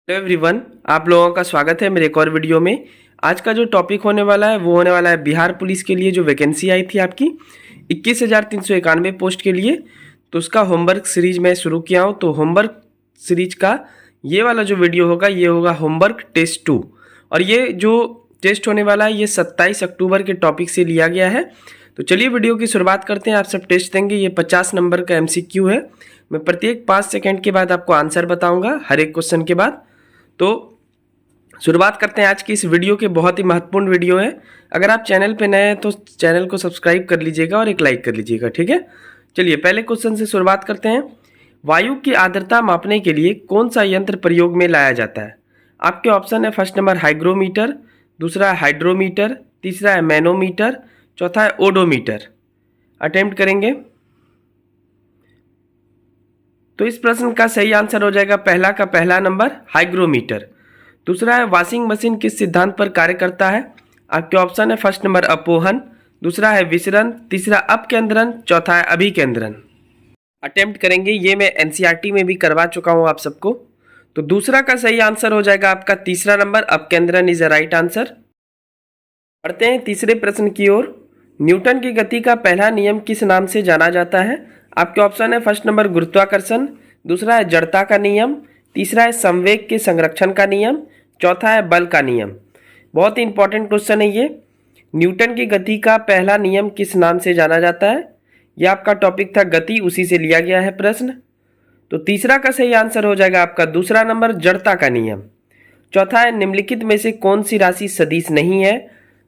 Hello everyone, आप लोगों का स्वागत है मेरे एक और वीडियो में। आज का जो टॉपिक होने वाला है वो होने वाला है बिहार पुलिस के लिए जो वैकेंसी आई थी आपकी 21,391 पोस्ट के लिए। तो उसका होमवर्क सीरीज मैं शुरू किया हूँ। तो होमवर्क सीरीज का ये वाला जो वीडियो होगा ये होगा होमवर्क टेस्ट 2। और ये जो टेस्ट होने वाला है ये 27 अक्टूबर के टॉपिक से लिया गया है। तो चलिए वीडियो की शुरुआत करते हैं। आप सब टेस्ट देंगे। ये 50 नंबर का MCQ है। मैं प्रत्येक 5 सेकंड के बाद आपको आंसर बताऊंगा हर एक क्वेश्चन के बाद। तो शुरुआत करते हैं आज की इस वीडियो के। बहुत ही महत्वपूर्ण वीडियो है। अगर आप चैनल पे नए हैं तो चैनल को सब्सक्राइब कर लीजिएगा और एक लाइक कर लीजिएगा, ठीक है। चलिए पहले क्वेश्चन से शुरुआत करते हैं। वायु की आर्द्रता मापने के लिए कौन सा यंत्र प्रयोग में लाया जाता है? आपके ऑप्शन है फर्स्ट नंबर हाइग्रोमीटर, दूसरा है हाइड्रोमीटर, तीसरा है मैनोमीटर, चौथा है ओडोमीटर। अटेम्प्ट करेंगे। तो इस प्रश्न का सही आंसर हो जाएगा पहला का पहला नंबर हाइग्रोमीटर। दूसरा है वॉशिंग मशीन किस सिद्धांत पर कार्य करता है? आपके ऑप्शन है फर्स्ट नंबर अपोहन, दूसरा है विसरण, तीसरा अपकेंद्रन, चौथा है अभिकेंद्रन। अटेम्प्ट करेंगे। ये मैं NCERT में भी करवा चुका हूँ आप सबको। तो दूसरा का सही आंसर हो जाएगा आपका तीसरा नंबर अपकेंद्रन इज अ राइट आंसर। बढ़ते हैं तीसरे प्रश्न की ओर। न्यूटन की गति का पहला नियम किस नाम से जाना जाता है? आपके ऑप्शन है फर्स्ट नंबर गुरुत्वाकर्षण, दूसरा है जड़ता का नियम, तीसरा है संवेग के संरक्षण का नियम, चौथा है बल का नियम। बहुत ही इंपॉर्टेंट क्वेश्चन है ये। न्यूटन की गति का पहला नियम किस नाम से जाना जाता है? यह आपका टॉपिक था गति, उसी से लिया गया है प्रश्न। तो तीसरा का सही आंसर हो जाएगा आपका दूसरा नंबर जड़ता का नियम। चौथा है निम्नलिखित में से कौन सी राशि सदिश नहीं है?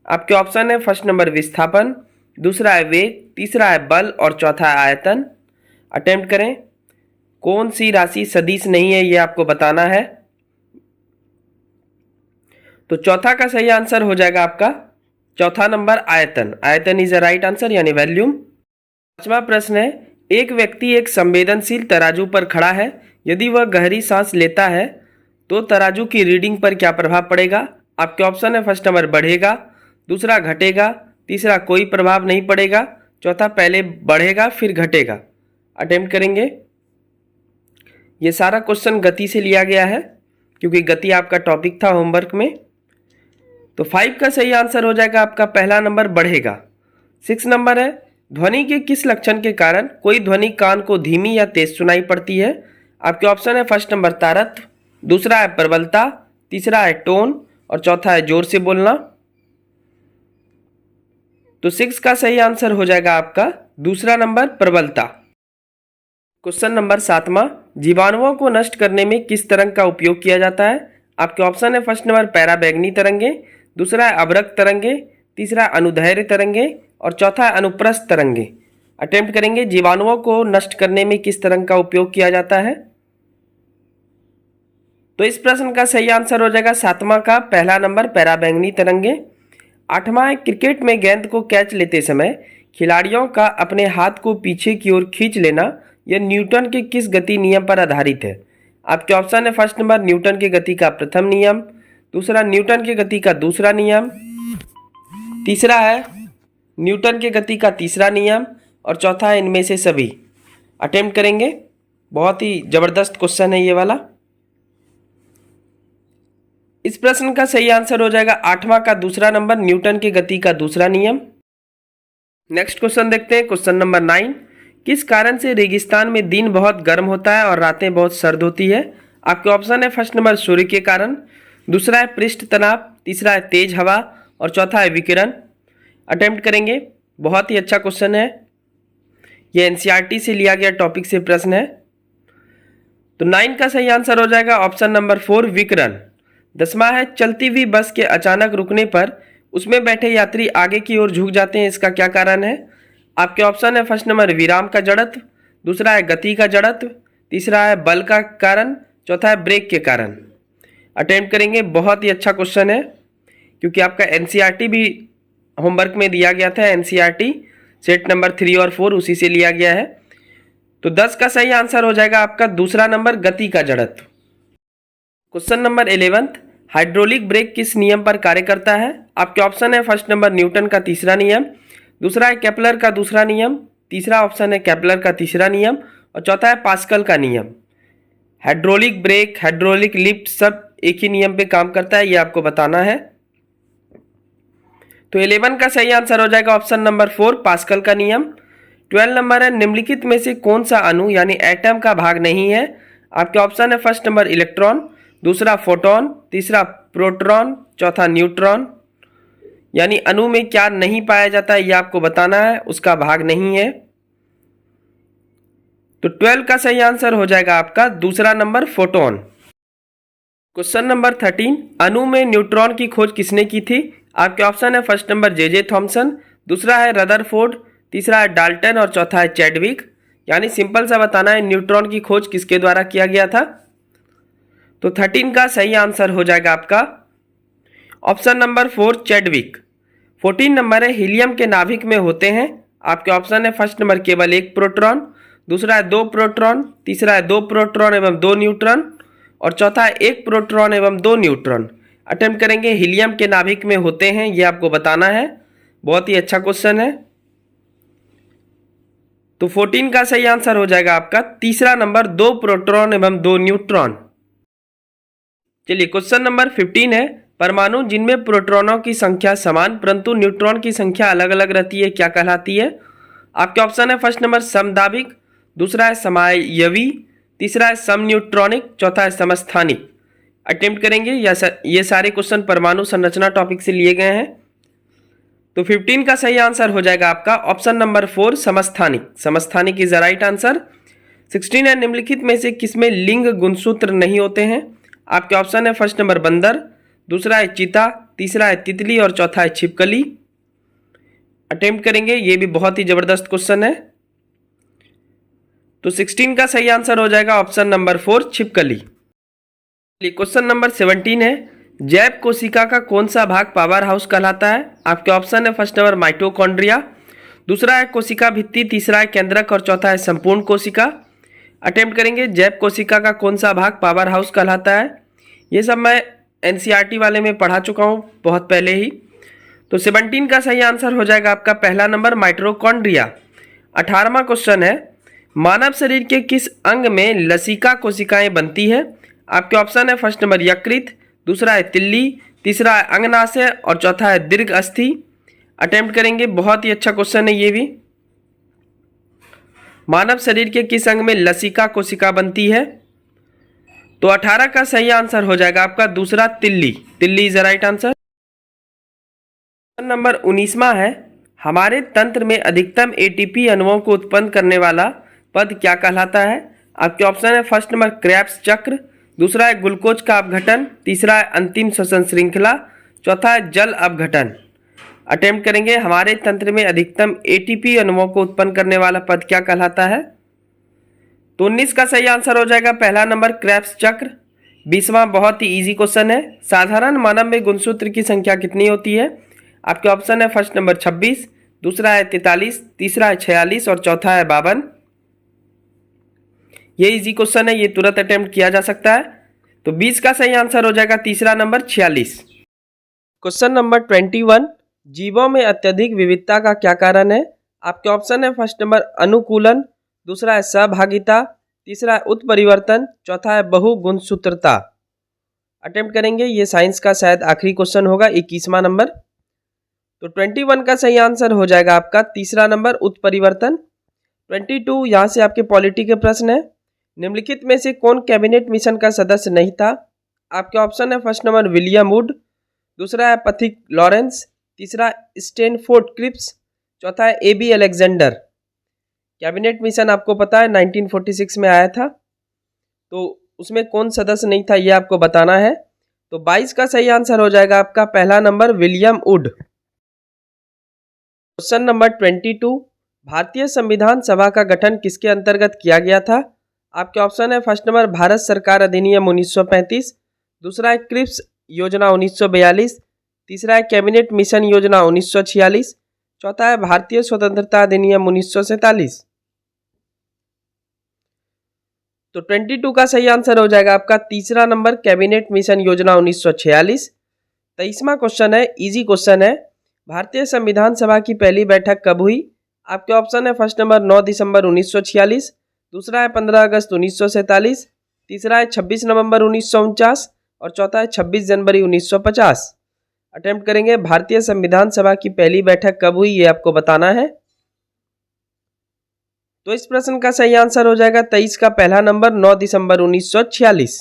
आपके ऑप्शन है फर्स्ट नंबर विस्थापन, दूसरा है वेग, तीसरा है बल और चौथा है आयतन। अटेम्प्ट करें। कौन सी राशि सदिश नहीं है ये आपको बताना है। तो चौथा का सही आंसर हो जाएगा आपका चौथा नंबर आयतन। आयतन इज अ राइट आंसर यानी वॉल्यूम। पांचवा प्रश्न है एक व्यक्ति एक संवेदनशील तराजू पर खड़ा है। यदि वह गहरी सांस लेता है तो तराजू की रीडिंग पर क्या प्रभाव पड़ेगा? आपके ऑप्शन है फर्स्ट नंबर बढ़ेगा, दूसरा घटेगा, तीसरा कोई प्रभाव नहीं पड़ेगा, चौथा पहले बढ़ेगा फिर घटेगा। अटेम्प्ट करेंगे। ये सारा क्वेश्चन गति से लिया गया है क्योंकि गति आपका टॉपिक था होमवर्क में। तो 5 का सही आंसर हो जाएगा आपका पहला नंबर बढ़ेगा। 6 नंबर है ध्वनि के किस लक्षण के कारण कोई ध्वनि कान को धीमी या तेज सुनाई पड़ती है? आपके ऑप्शन है फर्स्ट नंबर तारत्व, दूसरा है प्रबलता, तीसरा है टोन और चौथा है जोर से बोलना। तो 6 का सही आंसर हो जाएगा आपका दूसरा नंबर प्रबलता। क्वेश्चन नंबर 7वां जीवाणुओं को नष्ट करने में किस तरंग का उपयोग किया जाता है? आपके ऑप्शन है फर्स्ट नंबर पैराबैंगनी तरंगे, दूसरा है अवरक्त तरंगे, तीसरा है अनुदैर्घ्य तरंगे और चौथा है अनुप्रस्थ तरंगे। अटेम्प्ट करेंगे। जीवाणुओं को नष्ट करने में किस तरंग का उपयोग किया जाता है? तो इस प्रश्न का सही आंसर हो जाएगा 7वां का पहला नंबर पैराबैंगनी तरंगे। 8वां है क्रिकेट में गेंद को कैच लेते समय खिलाड़ियों का अपने हाथ को पीछे की ओर खींच लेना यह न्यूटन के किस गति नियम पर आधारित है? आपके ऑप्शन है फर्स्ट नंबर न्यूटन की गति का प्रथम नियम, दूसरा न्यूटन की गति का दूसरा नियम, तीसरा है न्यूटन की गति का तीसरा नियम और चौथा है इनमें से सभी। अटेम्प्ट करेंगे। बहुत ही जबरदस्त क्वेश्चन है ये वाला। इस प्रश्न का सही आंसर हो जाएगा 8वां का दूसरा नंबर न्यूटन की गति का दूसरा नियम। नेक्स्ट क्वेश्चन देखते हैं। क्वेश्चन नंबर 9 किस कारण से रेगिस्तान में दिन बहुत गर्म होता है और रातें बहुत सर्द होती है? आपके ऑप्शन है फर्स्ट नंबर सूर्य के कारण, दूसरा है पृष्ठ तनाव, तीसरा है तेज हवा और चौथा है विकिरण। अटेम्प्ट करेंगे। बहुत ही अच्छा क्वेश्चन है। यह NCERT से लिया गया टॉपिक से प्रश्न है। तो 9 का सही आंसर हो जाएगा ऑप्शन नंबर 4 विकिरण। 10वां है चलती हुई बस के अचानक रुकने पर उसमें बैठे यात्री आगे की ओर झुक जाते हैं, इसका क्या कारण है? आपके ऑप्शन है फर्स्ट नंबर विराम का जड़त्व, दूसरा है गति का जड़त्व, तीसरा है बल का कारण, चौथा है ब्रेक के कारण। अटेम्प्ट करेंगे। बहुत ही अच्छा क्वेश्चन है क्योंकि आपका NCERT भी होमवर्क में दिया गया था। NCERT सेट नंबर 3 और 4 उसी से लिया गया है। तो 10 का सही आंसर हो जाएगा आपका दूसरा नंबर गति का जड़त्व। क्वेश्चन नंबर 11 हाइड्रोलिक ब्रेक किस नियम पर कार्य करता है? आपके ऑप्शन है फर्स्ट नंबर न्यूटन का तीसरा नियम, दूसरा है केपलर का दूसरा नियम, तीसरा ऑप्शन है केपलर का तीसरा नियम और चौथा है पास्कल का नियम। हाइड्रोलिक ब्रेक, हाइड्रोलिक लिफ्ट सब एक ही नियम पे काम करता है, ये आपको बताना है। तो 11 का सही आंसर हो जाएगा ऑप्शन नंबर 4, पास्कल का नियम। 12 नंबर है, निम्नलिखित में से कौन सा अणु यानी एटम का भाग नहीं है? आपके ऑप्शन है फर्स्ट नंबर इलेक्ट्रॉन, दूसरा फोटोन, तीसरा प्रोटॉन, चौथा न्यूट्रॉन। यानी अणु में क्या नहीं पाया जाता है, ये आपको बताना है, उसका भाग नहीं है। तो 12 का सही आंसर हो जाएगा आपका दूसरा नंबर फोटोन। क्वेश्चन नंबर 13, अणु में न्यूट्रॉन की खोज किसने की थी? आपके ऑप्शन है फर्स्ट नंबर जे थॉमसन, दूसरा है रदरफोर्ड, तीसरा है डाल्टन और चौथा है चैडविक। यानी सिंपल सा बताना है न्यूट्रॉन की खोज किसके द्वारा किया गया था। तो 13 का सही आंसर हो जाएगा आपका ऑप्शन नंबर 4, चैडविक। 14 नंबर है, हीलियम के नाभिक में होते हैं। आपके ऑप्शन है फर्स्ट नंबर केवल एक प्रोटॉन, दूसरा है 2 प्रोटॉन, तीसरा है 2 प्रोटॉन एवं 2 न्यूट्रॉन और चौथा है 1 प्रोटॉन एवं 2 न्यूट्रॉन। अटेम्प्ट करेंगे, हीलियम के नाभिक में होते हैं, ये आपको बताना है। बहुत ही अच्छा क्वेश्चन है। तो 14 का सही आंसर हो जाएगा आपका तीसरा नंबर 2 प्रोटॉन एवं 2 न्यूट्रॉन। चलिए क्वेश्चन नंबर 15 है, परमाणु जिनमें प्रोटॉनों की संख्या समान परंतु न्यूट्रॉन की संख्या अलग अलग रहती है क्या कहलाती है? आपके ऑप्शन है फर्स्ट नंबर समदाबिक, दूसरा है समायवी, तीसरा है समन्यूट्रॉनिक, चौथा है समस्थानिक। अटेम्प्ट करेंगे, ये सारे क्वेश्चन परमाणु संरचना टॉपिक से लिए गए हैं। तो 15 का सही आंसर हो जाएगा आपका ऑप्शन नंबर 4, समस्थानिक। समस्थानिक इज द राइट आंसर। 16 है, निम्नलिखित में से किसमें लिंग गुणसूत्र नहीं होते हैं? आपके ऑप्शन है फर्स्ट नंबर बंदर, दूसरा है चीता, तीसरा है तितली और चौथा है छिपकली। अटेम्प्ट करेंगे, ये भी बहुत ही जबरदस्त क्वेश्चन है। तो 16 का सही आंसर हो जाएगा ऑप्शन नंबर 4, छिपकली। क्वेश्चन नंबर 17 है, जैव कोशिका का कौन सा भाग पावर हाउस कहलाता है? आपके ऑप्शन है फर्स्ट नंबर माइटोकॉन्ड्रिया, दूसरा है कोशिका भित्ति, तीसरा है केंद्रक और चौथा है संपूर्ण कोशिका। अटेम्प्ट करेंगे, जैव कोशिका का कौन सा भाग पावर हाउस कहलाता है? ये सब मैं एनसीईआरटी वाले में पढ़ा चुका हूँ बहुत पहले ही। तो 17 का सही आंसर हो जाएगा आपका पहला नंबर माइटोकॉन्ड्रिया। 18वां क्वेश्चन है, मानव शरीर के किस अंग में लसिका कोशिकाएं बनती है? आपके ऑप्शन है फर्स्ट नंबर यकृत, दूसरा है तिल्ली, तीसरा है अंगनाशय और चौथा है दीर्घ अस्थि। अटेम्प्ट करेंगे, बहुत ही अच्छा क्वेश्चन है ये भी। मानव शरीर के किस अंग में लसिका कोशिका बनती है? तो 18 का सही आंसर हो जाएगा आपका दूसरा तिल्ली। तिल्ली is the right answer. Number 19वां है, हमारे तंत्र में अधिकतम एटीपी अणुओं को उत्पन्न करने वाला पद क्या कहलाता है? आपके ऑप्शन है फर्स्ट नंबर क्रेब्स चक्र, दूसरा है ग्लूकोज का अपघटन, तीसरा है अंतिम श्वसन श्रृंखला, चौथा है जल अपघटन। अटेम्प्ट करेंगे, हमारे तंत्र में अधिकतम एटीपी अणुओं को उत्पन्न करने वाला पद क्या कहलाता है? तो 19 का सही आंसर हो जाएगा पहला नंबर क्रेब्स चक्र। 20वां बहुत ही इजी क्वेश्चन है, साधारण मानव में गुणसूत्र की संख्या कितनी होती है? आपके ऑप्शन है फर्स्ट नंबर 26, दूसरा है 43, तीसरा है 46 और चौथा है 52। ये इजी क्वेश्चन है, ये तुरंत अटेम्प्ट किया जा सकता है। तो 20 का सही आंसर हो जाएगा तीसरा नंबर 46। क्वेश्चन नंबर 21, जीवों में अत्यधिक विविधता का क्या कारण है? आपके ऑप्शन है फर्स्ट नंबर अनुकूलन, दूसरा है सहभागिता, तीसरा है उत्परिवर्तन, चौथा है बहुगुणसूत्रता। अटेम्प्ट करेंगे, ये साइंस का शायद आखिरी क्वेश्चन होगा, 21वां नंबर। तो 21 का सही आंसर हो जाएगा आपका तीसरा नंबर उत्परिवर्तन। 22 यहाँ से आपके पॉलिटी के प्रश्न है, निम्नलिखित में से कौन कैबिनेट मिशन का सदस्य नहीं था? आपके ऑप्शन है फर्स्ट नंबर विलियम वुड, दूसरा है पथिक लॉरेंस, तीसरा स्टैनफोर्ड क्रिप्स, चौथा है एबी अलेक्जेंडर। कैबिनेट मिशन आपको पता है 1946 में आया था, तो उसमें कौन सदस्य नहीं था ये आपको बताना है। तो 22 का सही आंसर हो जाएगा आपका पहला number William would. Question number 22, भारतीय संविधान सभा का गठन किसके अंतर्गत किया गया था? आपके ऑप्शन है फर्स्ट नंबर भारत सरकार अधिनियम 1935, दूसरा है क्रिप्स योजना 1942, तीसरा है कैबिनेट मिशन योजना 1946, चौथा है भारतीय स्वतंत्रता अधिनियम 1947। तो 22 का सही आंसर हो जाएगा आपका तीसरा नंबर कैबिनेट मिशन योजना 1946। 23वां क्वेश्चन है, इजी क्वेश्चन है, भारतीय संविधान सभा की पहली बैठक कब हुई? आपके ऑप्शन है फर्स्ट नंबर 9 दिसंबर 1946, दूसरा है 15 अगस्त 1947, तीसरा है 26 नवंबर 1949, और चौथा है 26 जनवरी 1950। अटेम्प्ट करेंगे। भारतीय संविधान सभा की पहली बैठक कब हुई, ये आपको बताना है। तो इस प्रश्न का सही आंसर हो जाएगा 23 का पहला नंबर 9 दिसंबर 1946।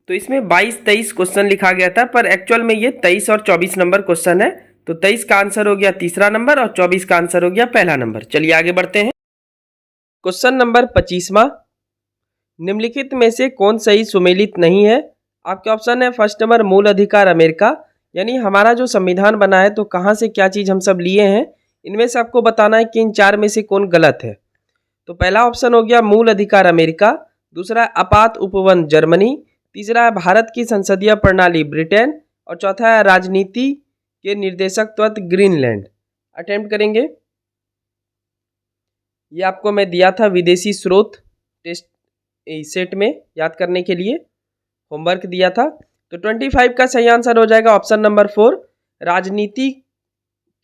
तो इसमें 22-23 क्वेश्चन लिखा गया था, पर एक्चुअल में ये 23 और 24 नंबर क्वेश्चन है। तो 23 का आंसर हो गया तीसरा नंबर और 24 का आंसर हो गया पहला नंबर। चलिए आगे बढ़ते हैं। क्वेश्चन नंबर 25वां, निम्नलिखित में से कौन सही सुमेलित नहीं है। आपके ऑप्शन है फर्स्ट नंबर मूल अधिकार अमेरिका, यानी हमारा जो संविधान बना है तो कहाँ से क्या चीज़ हम सब लिए हैं, इनमें से आपको बताना है कि इन चार में से कौन गलत है। तो पहला ऑप्शन हो गया मूल अधिकार अमेरिका, दूसरा है आपात उपवन जर्मनी, तीसरा है भारत की संसदीय प्रणाली ब्रिटेन और चौथा है राजनीति के निर्देशक तत्व ग्रीनलैंड। अटेम्प्ट करेंगे। ये आपको मैं दिया था विदेशी स्रोत टेस्ट सेट में याद करने के लिए होमवर्क दिया था। तो 25 का सही आंसर हो जाएगा ऑप्शन नंबर 4, राजनीति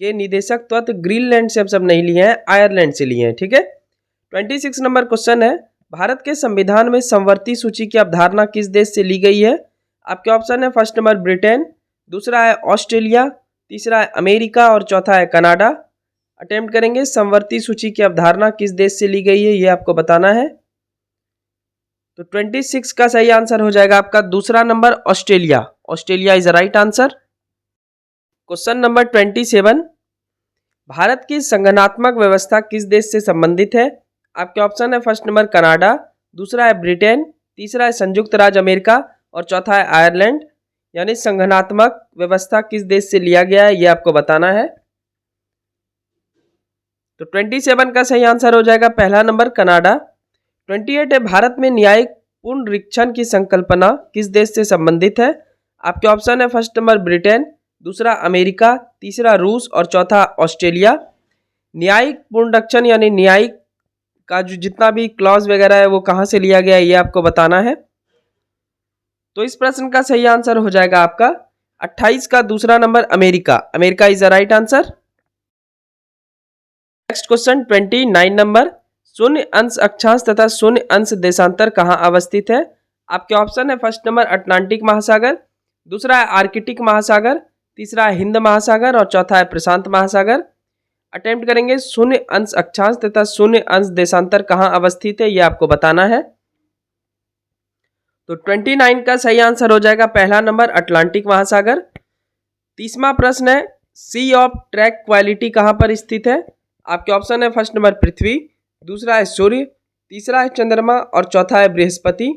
के निदेशक तत्व ग्रीनलैंड से हम सब नहीं लिए हैं, आयरलैंड से लिए हैं। ठीक है। 26 नंबर क्वेश्चन है, भारत के संविधान में समवर्ती सूची की अवधारणा किस देश से ली गई है। आपके ऑप्शन है फर्स्ट नंबर ब्रिटेन, दूसरा है ऑस्ट्रेलिया, तीसरा है अमेरिका और चौथा है कनाडा। अटेम्प्ट करेंगे। समवर्ती सूची की अवधारणा किस देश से ली गई है, ये आपको बताना है। तो 26 का सही आंसर हो जाएगा आपका दूसरा number Australia. Australia is the right answer. Question number 27, Bharat की संगठनात्मक व्यवस्था किस देश से संबंधित है। आपके ऑप्शन है फर्स्ट नंबर कनाडा, दूसरा है ब्रिटेन, तीसरा है संयुक्त राज्य अमेरिका और चौथा है आयरलैंड। यानी संगठनात्मक व्यवस्था किस देश से लिया गया है, ये आपको बताना है। तो 27 का सही आंसर हो जाएगा पहला नंबर कनाडा। 28 है, भारत में न्यायिक पुनरीक्षण की संकल्पना किस देश से संबंधित है। आपके ऑप्शन है फर्स्ट नंबर ब्रिटेन, दूसरा अमेरिका, तीसरा रूस और चौथा ऑस्ट्रेलिया। न्यायिक पुनरीक्षण यानी न्यायिक का जो जितना भी क्लॉज वगैरह है वो कहाँ से लिया गया है, ये आपको बताना है। तो इस प्रश्न का सही आंसर हो जाएगा आपका 28 का दूसरा number America. America is the right answer. Next question 29 number, शून्य अंश अक्षांश तथा शून्य अंश देशांतर कहाँ अवस्थित है। आपके ऑप्शन है फर्स्ट नंबर अटलांटिक महासागर, दूसरा है आर्कटिक महासागर, तीसरा है हिंद महासागर और चौथा है प्रशांत महासागर। अटेम्प्ट करेंगे। शून्य अंश अक्षांश तथा शून्य अंश देशांतर कहाँ अवस्थित है, ये आपको बताना है। तो 29 का सही आंसर हो जाएगा पहला नंबर अटलांटिक महासागर। 30वां प्रश्न है, सी ऑफ ट्रैक क्वालिटी कहाँ पर स्थित है। आपके ऑप्शन है फर्स्ट नंबर पृथ्वी, दूसरा है सूर्य, तीसरा है चंद्रमा और चौथा है बृहस्पति।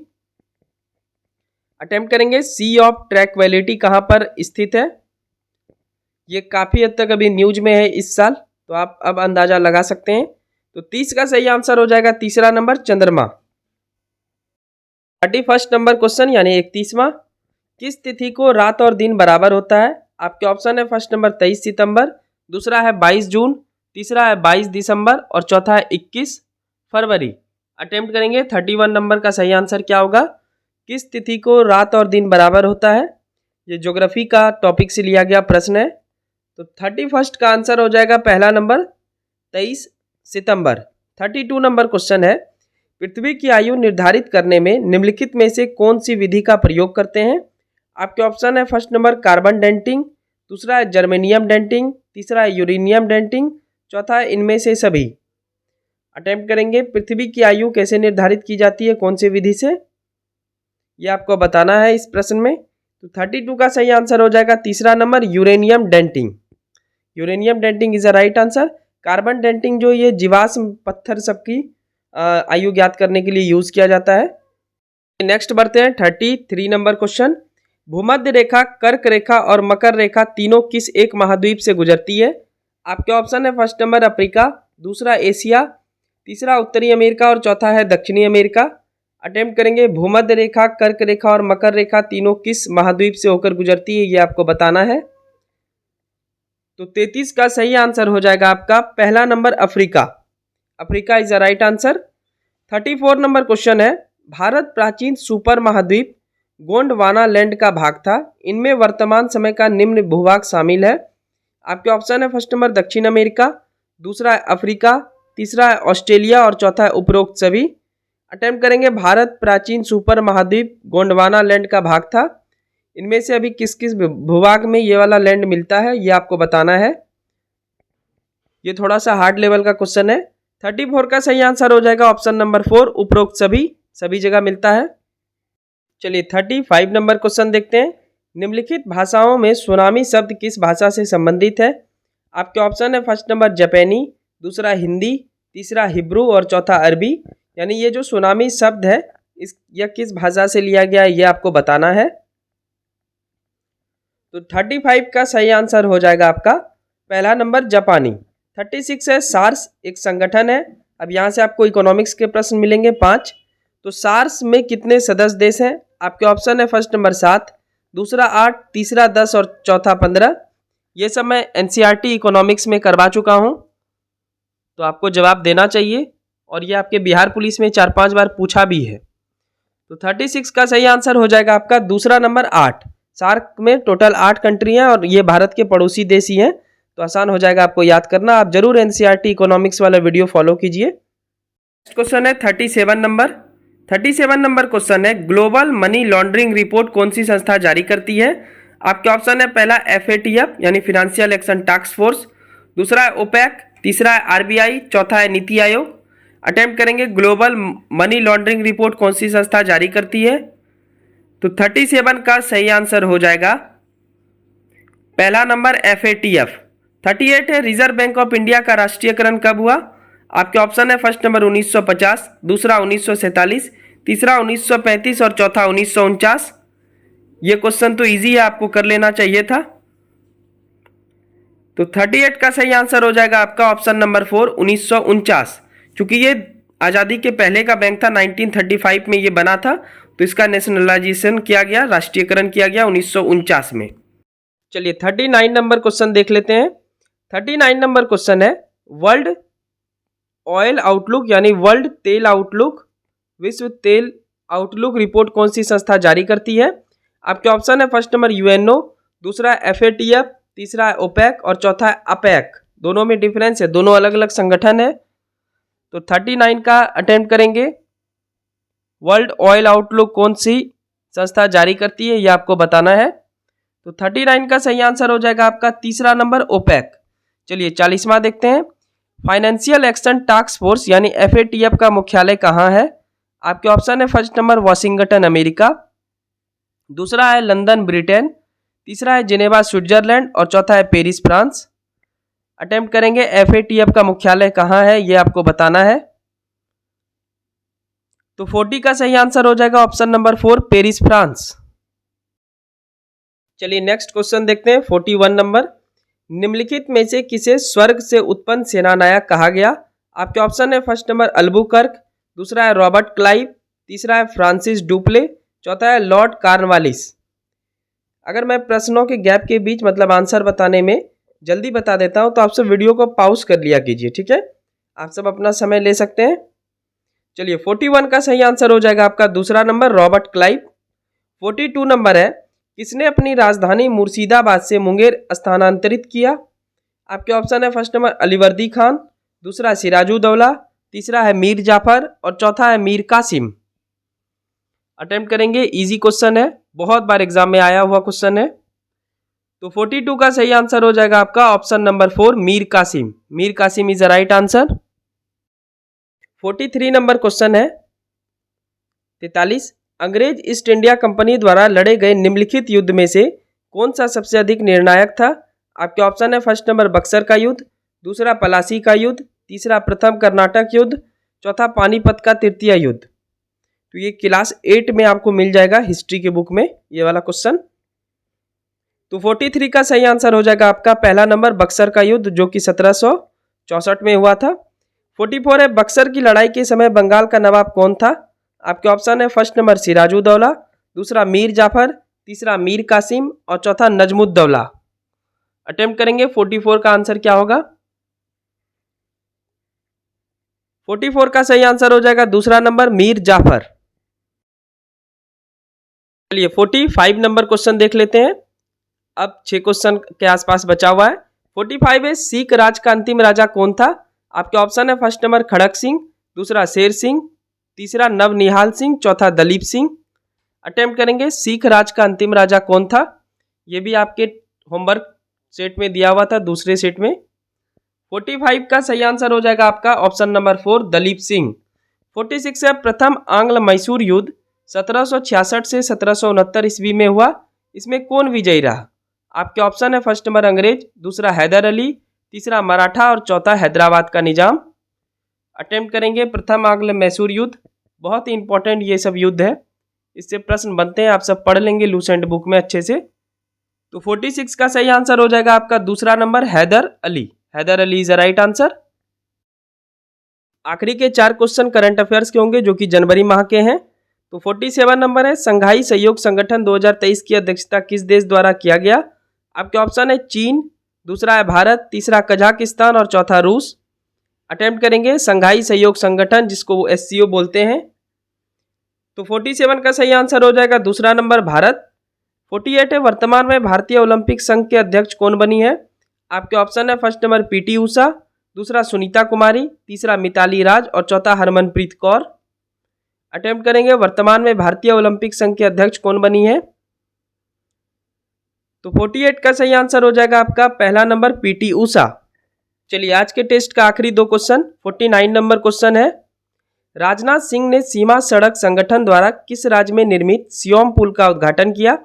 अटेम्प्ट करेंगे। सी ऑफ ट्रैक क्वालिटी कहाँ पर स्थित है, ये काफ़ी हद तक अभी न्यूज में है इस साल, तो आप अब अंदाजा लगा सकते हैं। तो 30 का सही आंसर हो जाएगा तीसरा नंबर चंद्रमा। 31 नंबर क्वेश्चन यानी 31वां, किस तिथि को रात और दिन बराबर होता है। आपके ऑप्शन है फर्स्ट नंबर 23 सितंबर, दूसरा है 22 जून, तीसरा है 22 दिसंबर और चौथा है 21 फरवरी। अटेम्प्ट करेंगे। 31 नंबर का सही आंसर क्या होगा, किस तिथि को रात और दिन बराबर होता है। ये ज्योग्राफी का टॉपिक से लिया गया प्रश्न है। तो 31 का आंसर हो जाएगा पहला नंबर 23 सितंबर। 32 नंबर क्वेश्चन है, पृथ्वी की आयु निर्धारित करने में निम्नलिखित में से कौन सी विधि का प्रयोग करते हैं। आपके ऑप्शन है फर्स्ट नंबर कार्बन डेटिंग, दूसरा है जर्मेनियम डेटिंग, तीसरा है यूरेनियम डेटिंग, चौथा है इनमें से सभी। अटेम्प्ट करेंगे। पृथ्वी की आयु कैसे निर्धारित की जाती है, कौन सी विधि से, ये आपको बताना है इस प्रश्न में। तो 32 का सही आंसर हो जाएगा तीसरा number uranium dating. Uranium dating is a right answer. Carbon dating जो ये जीवाश्म पत्थर सबकी आयु ज्ञात करने के लिए यूज किया जाता है। नेक्स्ट बढ़ते हैं 33 नंबर क्वेश्चन, भूमध्य रेखा, कर्क रेखा और मकर रेखा तीनों किस एक महाद्वीप से गुजरती है। आपके ऑप्शन है फर्स्ट नंबर अफ्रीका, दूसरा एशिया, तीसरा उत्तरी अमेरिका और चौथा है दक्षिणी अमेरिका। अटेम्प्ट करेंगे। भूमध्य रेखा, कर्क रेखा और मकर रेखा तीनों किस महाद्वीप से होकर गुजरती है, ये आपको बताना है। तो 33 का सही आंसर हो जाएगा आपका पहला number Africa. Africa is the right answer. 34 number question है, भारत प्राचीन सुपर महाद्वीप गोंडवाना लैंड का भाग था, इनमें वर्तमान समय का निम्न भूभाग शामिल है। आपके ऑप्शन है फर्स्ट नंबर दक्षिण अमेरिका, दूसरा है अफ्रीका, तीसरा है ऑस्ट्रेलिया और चौथा है उपरोक्त सभी। अटेम्प्ट करेंगे भारत प्राचीन सुपर महाद्वीप गोंडवाना लैंड का भाग था। इनमें से अभी किस किस भूभाग में ये वाला लैंड मिलता है ये आपको बताना है। ये थोड़ा सा हार्ड लेवल का क्वेश्चन है। 34 का सही आंसर हो जाएगा ऑप्शन नंबर 4 उपरोक्त सभी जगह मिलता है। चलिए 35 नंबर क्वेश्चन देखते हैं। निम्नलिखित भाषाओं में सुनामी शब्द किस भाषा से संबंधित है? आपके ऑप्शन है फर्स्ट नंबर जापानी, दूसरा हिंदी, तीसरा हिब्रू और चौथा अरबी। यानी ये जो सुनामी शब्द है यह किस भाषा से लिया गया है ये आपको बताना है। तो 35 का सही आंसर हो जाएगा आपका पहला नंबर जापानी। 36 है सार्स एक संगठन है। अब यहाँ से आपको इकोनॉमिक्स के प्रश्न मिलेंगे 5। तो सार्स में कितने सदस्य देश हैं? आपके ऑप्शन है फर्स्ट नंबर 7, दूसरा 8, तीसरा 10 और चौथा 15। ये सब मैं एनसीईआरटी इकोनॉमिक्स में करवा चुका हूँ, तो आपको जवाब देना चाहिए और ये आपके बिहार पुलिस में 4-5 बार पूछा भी है। तो 36 का सही आंसर हो जाएगा आपका दूसरा नंबर 8। सार्क में टोटल 8 कंट्री हैं और ये भारत के पड़ोसी देश ही हैं, तो आसान हो जाएगा आपको याद करना। आप जरूर एनसीईआरटी इकोनॉमिक्स वाला वीडियो फॉलो कीजिए। नेक्स्ट क्वेश्चन है 37 नंबर। 37 नंबर क्वेश्चन है ग्लोबल मनी लॉन्ड्रिंग रिपोर्ट कौन सी संस्था जारी करती है? आपके ऑप्शन है पहला FATF यानी फिनेंशियल एक्शन टास्क फोर्स, दूसरा है ओपेक, तीसरा है RBI, चौथा है नीति आयोग। अटेम्प्ट करेंगे ग्लोबल मनी लॉन्ड्रिंग रिपोर्ट कौन सी संस्था जारी करती है? तो 37 का सही आंसर हो जाएगा पहला नंबर FATF। 38 है रिजर्व बैंक ऑफ इंडिया का राष्ट्रीयकरण कब हुआ? आपके ऑप्शन है फर्स्ट नंबर 1950, दूसरा 1947, तीसरा 1935 और चौथा 1949। ये क्वेश्चन तो इजी है, आपको कर लेना चाहिए था। तो 38 का सही आंसर हो जाएगा आपका ऑप्शन नंबर 4 1949। चूंकि ये आज़ादी के पहले का बैंक था, 1935 में ये बना था, तो इसका नेशनलाइजेशन किया गया, राष्ट्रीयकरण किया गया 1949 में। चलिए 39 नंबर क्वेश्चन देख लेते हैं। 39 नंबर क्वेश्चन है वर्ल्ड ऑयल आउटलुक यानी वर्ल्ड तेल आउटलुक, विश्व तेल आउटलुक रिपोर्ट कौन सी संस्था जारी करती है? आपके ऑप्शन है फर्स्ट नंबर UNO, दूसरा है FATF, तीसरा है ओपेक और चौथा है अपेक। दोनों में डिफरेंस है, दोनों अलग अलग संगठन है। तो 39 का अटेम्प्ट करेंगे। वर्ल्ड ऑयल आउटलुक कौन सी संस्था जारी करती है ये आपको बताना है। तो 39 का सही आंसर हो जाएगा आपका तीसरा नंबर ओपेक। चलिए 40वां देखते हैं। फाइनेंशियल एक्शन टास्क फोर्स यानी FATF का मुख्यालय कहाँ है? आपके ऑप्शन है फर्स्ट नंबर वाशिंगटन अमेरिका, दूसरा है लंदन ब्रिटेन, तीसरा है जिनेवा स्विट्जरलैंड और चौथा है पेरिस फ्रांस। अटेम्प्ट करेंगे FATF का मुख्यालय कहाँ है ये आपको बताना है। तो 40 का सही आंसर हो जाएगा ऑप्शन नंबर 4 पेरिस फ्रांस। चलिए नेक्स्ट क्वेश्चन देखते हैं 41 नंबर। निम्नलिखित में से किसे स्वर्ग से उत्पन्न सेनानायक कहा गया? आपके ऑप्शन है फर्स्ट नंबर अल्बुकर्क, दूसरा है रॉबर्ट क्लाइव, तीसरा है फ्रांसिस डुप्ले, चौथा है लॉर्ड कॉर्नवालिस। अगर मैं प्रश्नों के गैप के बीच मतलब आंसर बताने में जल्दी बता देता हूं तो आप सब वीडियो को पॉज कर लिया कीजिए, ठीक है? आप सब अपना समय ले सकते हैं। चलिए 41 का सही आंसर हो जाएगा आपका दूसरा नंबर रॉबर्ट क्लाइव। 42 नंबर है किसने अपनी राजधानी मुर्शिदाबाद से मुंगेर स्थानांतरित किया? आपके ऑप्शन है फर्स्ट नंबर अलीवर्दी खान, दूसरा सिराजुद्दौला, तीसरा है मीर जाफर और चौथा है मीर कासिम। अटेम्प्ट करेंगे, इजी क्वेश्चन है, बहुत बार एग्जाम में आया हुआ क्वेश्चन है। तो 42 का सही आंसर हो जाएगा आपका option number 4 Mir Qasim. Mir Qasim is the right answer. 43 number question है 43 अंग्रेज ईस्ट इंडिया कंपनी द्वारा लड़े गए निम्नलिखित युद्ध में से कौन सा सबसे अधिक निर्णायक था? आपके ऑप्शन है फर्स्ट नंबर बक्सर का युद्ध, दूसरा पलासी का युद्ध, तीसरा प्रथम कर्नाटक युद्ध, चौथा पानीपत का तृतीय युद्ध। तो ये क्लास 8 में आपको मिल जाएगा हिस्ट्री के बुक में ये वाला क्वेश्चन। तो 43 का सही आंसर हो जाएगा आपका पहला नंबर बक्सर का युद्ध जो कि 1764 में हुआ था। 44 है बक्सर की लड़ाई के समय बंगाल का नवाब कौन था? आपके ऑप्शन है फर्स्ट नंबर सिराजुद्दौला, दूसरा मीर जाफर, तीसरा मीर कासिम और चौथा नजमुद्दौला। अटेम्प्ट करेंगे 44 का आंसर क्या होगा? 44 का सही आंसर हो जाएगा दूसरा नंबर मीर जाफर। चलिए 45 नंबर क्वेश्चन देख लेते हैं। अब 6 क्वेश्चन के आसपास बचा हुआ है। 45 है सिख राज का अंतिम राजा कौन था? आपके ऑप्शन है फर्स्ट नंबर खड़क सिंह, दूसरा शेर सिंह, तीसरा नवनिहाल सिंह, चौथा दलीप सिंह। अटेम्प्ट करेंगे सिख राज का अंतिम राजा कौन था, ये भी आपके होमवर्क सेट में दिया हुआ था, दूसरे सेट में। 45 का सही आंसर हो जाएगा आपका ऑप्शन नंबर 4 दलीप सिंह। 46 है प्रथम आंग्ल मैसूर युद्ध 1766 से 1769 ईस्वी में हुआ, इसमें कौन विजयी रहा। आपके ऑप्शन है फर्स्ट नंबर अंग्रेज, दूसरा हैदर अली, तीसरा मराठा और चौथा हैदराबाद का निजाम। अटेम्प्ट करेंगे प्रथम आंग्ल मैसूर युद्ध, बहुत ही इंपॉर्टेंट ये सब युद्ध है, इससे प्रश्न बनते हैं, आप सब पढ़ लेंगे लूसेंट बुक में अच्छे से। तो 46 का सही आंसर हो जाएगा आपका दूसरा number Haider Ali. Haider Ali is the right answer. आखिरी के 4 क्वेश्चन करंट अफेयर्स के होंगे जो कि जनवरी माह के हैं। तो 47 नंबर है संघाई सहयोग संगठन 2023 की अध्यक्षता किस देश द्वारा किया गया। आपके ऑप्शन है चीन, दूसरा है भारत, तीसरा कजाकिस्तान और चौथा रूस। अटेम्प्ट करेंगे संघाई सहयोग संगठन जिसको वो SCO बोलते हैं। तो 47 का सही आंसर हो जाएगा दूसरा नंबर भारत। 48 है वर्तमान में भारतीय ओलंपिक संघ के अध्यक्ष कौन बनी है। आपके ऑप्शन है फर्स्ट नंबर PT उषा, दूसरा सुनीता कुमारी, तीसरा मिताली राज और चौथा हरमनप्रीत कौर। अटेम्प्ट करेंगे वर्तमान में भारतीय ओलंपिक संघ के अध्यक्ष कौन बनी है। तो 48 का सही आंसर हो जाएगा आपका पहला नंबर PT उषा। चलिए आज के टेस्ट का आखिरी 2 क्वेश्चन। 49 नंबर क्वेश्चन है राजनाथ सिंह ने सीमा सड़क संगठन द्वारा किस राज्य में निर्मित सियोम पुल का उद्घाटन किया।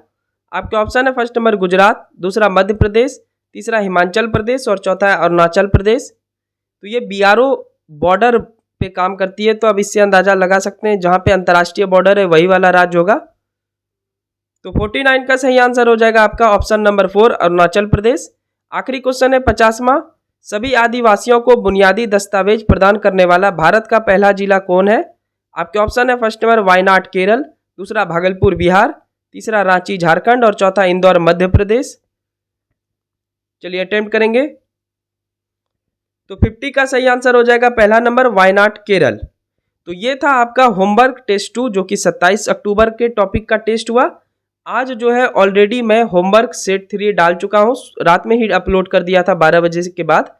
आपके ऑप्शन है फर्स्ट नंबर गुजरात, दूसरा मध्य प्रदेश, तीसरा हिमाचल प्रदेश और चौथा है अरुणाचल प्रदेश। तो ये BRO बॉर्डर पे काम करती है, तो अब इससे अंदाजा लगा सकते हैं जहाँ पे अंतर्राष्ट्रीय बॉर्डर है वही वाला राज्य होगा। तो 49 का सही आंसर हो जाएगा आपका ऑप्शन नंबर 4 अरुणाचल प्रदेश। आखिरी क्वेश्चन है 50वां सभी आदिवासियों को बुनियादी दस्तावेज प्रदान करने वाला भारत का पहला जिला कौन है। आपके ऑप्शन है फर्स्ट नंबर वायनाड केरल, दूसरा भागलपुर बिहार, तीसरा रांची झारखंड और चौथा इंदौर मध्य प्रदेश। चलिए अटेम्प्ट करेंगे। तो 50 का सही आंसर हो जाएगा पहला नंबर वायनाड केरल। तो ये था आपका होमवर्क टेस्ट 2 जो कि 27 अक्टूबर के टॉपिक का टेस्ट हुआ। आज जो है ऑलरेडी मैं होमवर्क सेट 3 डाल चुका हूँ, रात में ही अपलोड कर दिया था 12 बजे के बाद,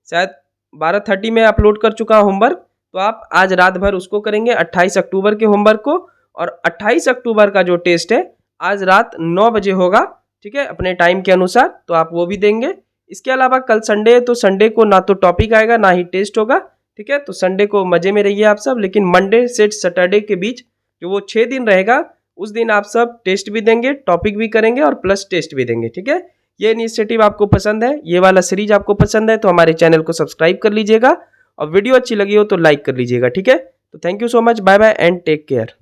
शायद 12:30 में अपलोड कर चुका हूँ होमवर्क। तो आप आज रात भर उसको करेंगे 28 अक्टूबर के होमवर्क को, और 28 अक्टूबर का जो टेस्ट है आज रात 9 बजे होगा, ठीक है, अपने टाइम के अनुसार, तो आप वो भी देंगे। इसके अलावा कल संडे है तो संडे को ना तो टॉपिक आएगा ना ही टेस्ट होगा, ठीक है, तो संडे को मजे में रहिए आप सब। लेकिन मंडे से सैटरडे के बीच जो वो 6 दिन रहेगा उस दिन आप सब टेस्ट भी देंगे, टॉपिक भी करेंगे और प्लस टेस्ट भी देंगे, ठीक है। ये इनिशिएटिव आपको पसंद है, ये वाला सीरीज आपको पसंद है तो हमारे चैनल को सब्सक्राइब कर लीजिएगा, और वीडियो अच्छी लगी हो तो लाइक कर लीजिएगा, ठीक है। तो thank you so much, bye bye and take care.